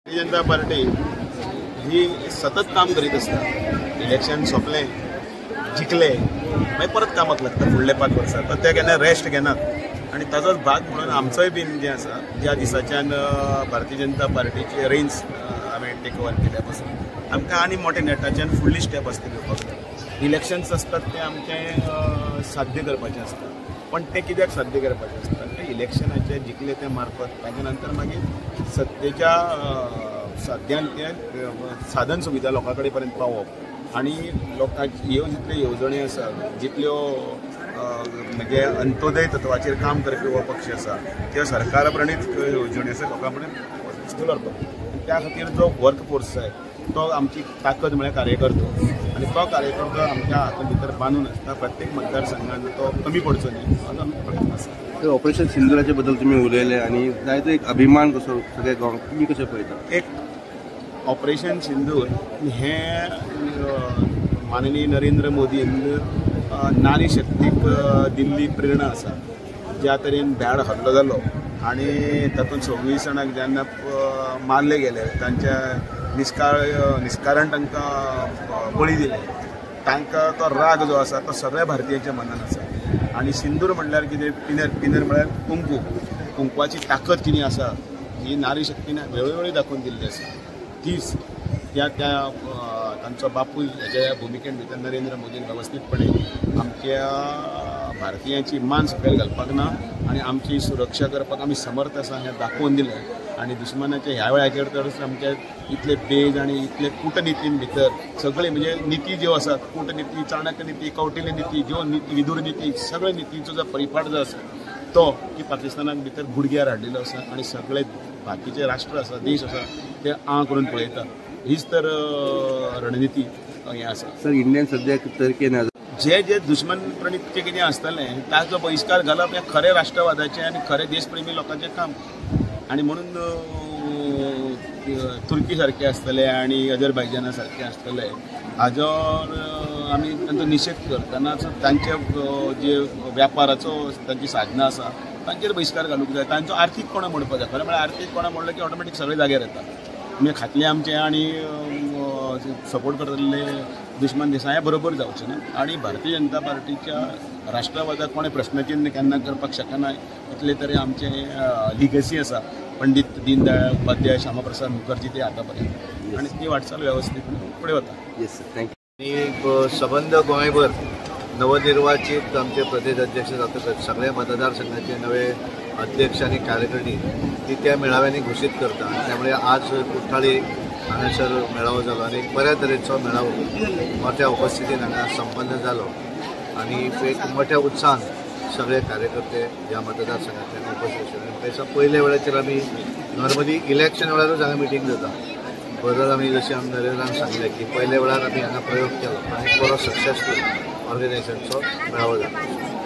Bharatiya Janata party ही सतत काम करीत असता। इलेक्शन सोंपलें, जिखले मागीर परत कामाक लागता फुडले 5 वर्सां, तर ते केन्ना रेस्ट घेनात। आणि ताजोच भाग म्हणून आमचोय बीन जें आसा, ज्या दिसाच्यान भारतीय जनता पार्टीचे रेन्स हांवें टेक ओवर केल्या पासून आमकां आनी मोठे नेटाच्यान फुडली स्टेप आसता घेवपाक जाय। इलेक्शन्स असतात ते आमचें साध्य करपाचें आसता, पण ते कित्याक साध्य करपाचें आसता ते इलेक्शनाचे जिखले ते मार्फत ताजे नंतर मागीर सत्तेच्या साध्यान ते साधन सुविधा लोकां कडेन पर्यंत पावप आणि लोकांची ह्यो जितल्यो येवजणी आसा, जितल्यो म्हणजे अंत्योदय तत्वाचेर काम करपी हो पक्ष आसा, त्यो सरकार प्रणीत येवजणी आसा लोकां पर्यंत वचून व्हरप। त्या खातीर जो वर्क फोर्स जाय तो आमची ताकद म्हळ्यार कार्यकर्तो, आणि तो कार्यकर्तो आमच्या हातूंत भितर बांदून आसता। प्रत्येक मतदारसंघात तो कमी पडचो न्ही असो आमचो प्रयत्न आसा। ऑपरेशन सिंदुराचे बद्दल तुम्ही उलयले आणि जायतो एक अभिमान कसो सगळे गोंयांक तुम्ही कशें पळयता? एक ऑपरेशन सिंदूर हे माननीय नरेंद्र मोदीन नारी शक्तीक दिल्ली प्रेरणा आसा। ज्या तरेन भ्याड हल्लो जालो आणि तातूंत 26 जाणांक जेन्ना मारले गेले, तांच्या निष्कारण तांकां बळी दिले, तांकां तो राग जो आसा तो सगळ्या भारतीयांच्या मनान आसा। आणि सिंदूर म्हणल्यार कितें, पिनर म्हळ्यार कुंकवाची ताकद कितें आसा ही नारी शक्तीन वेळोवेळी दाखोवन दिल्ली आसा। तीच तांचो बापूय हेच्या भुमिकेन भितर नरेंद्र मोदीन वेवस्थीतपणे आमच्या भारतीयांची मान सकयल घालपाक ना आणि आमची सुरक्षा करपाक आमी समर्थ आसा हें दाखोवन दिलें। आणि दुश्मनाच्या ह्या वेळाचेर तर आमच्या इतले पेज आणि इतले कूटनितीन भितर सगळे म्हणजे निती ज्यो आसात, कूटनिती, चाणक्य नीती, कौटिल्य नीती, ज्यो नीती, विदूर नीती, सगळे नितींचो जो परिपाठ जो आसा तो की पाकिस्तानाक भितर गुडघ्यार हाडिल्लो आसा आणि सगळे बाकीचे राष्ट्र आसा, देश आसा ते करून पळयता। हीच तर रणनिती हें आसा। सर, इंडियन सद्याक तरकेन जे दुश्मन प्रणितचे कितें आसतलें ताचो बहिष्कार घालप हें खरें राष्ट्रवादाचें आनी खरें देशप्रेमी लोकांचें काम। आणि म्हणून तुर्की सारखे आसतले आणि अजरबैजाना सारखे आसतले हाजो आमी तांचो निशेध करतनाच तांचे जे व्यापाराचो तांची साधनां आसा तांचेर बहिष्कार घालूंक जाय। तांचो आर्थीक कोणा म्हणपाक जाय। खरें म्हळ्यार आर्थीक कोणा म्हणलें की ऑटोमॅटीक सगळे जाग्यार येता। म्हणजे खातले आमचे आणि सपोर्ट करतले दुश्मन देशां हें बरोबर जावचें ना। आणि भारतीय जनता पार्टीच्या राष्ट्रवादाक कोणें प्रश्नचिन्ह केन्ना करपाक शकना। इतले तरी आमचे लिगसी आसा पंडित दीनदयाळ उपाध्याय, श्यामाप्रसाद मुखर्जी ते आता पर्यंत, आणि ती वाटचाल व्यवस्थित पुढे वता। Yes sir, thank you. संबंध गोंयभर नवनिर्वाचित आमचे प्रदेश अध्यक्ष जातकच सगळ्या मतदारसंघाचे नवे अध्यक्ष आणि कार्यकर्ते ती त्या मेळाव्यांनी घोषित करता। त्यामुळे आज कुठ्ठाळी हांगासर मेळावो जालो आणि बऱ्या तरेचो मेळावो मोठ्या उपस्थितीन हांगा संपन्न जालो आणि एक मोठ्या उत्साहान सगळे कार्यकर्ते ह्या मतदारसंघांतल्यान उपस्थित आशिल्ले। त्याच्या पयल्या वेळाचेर आमी नॉर्मली इलेक्शन वेळारूच हांगा मिटींग जाता। बरोबर आमी जशें आमी नरेंद्रान सांगलें की पयल्या वेळार आमी हांगा प्रयोग केलो आणि बरो सक्सेसफूल ऑर्गनायझेशनचो मेळावो जालो।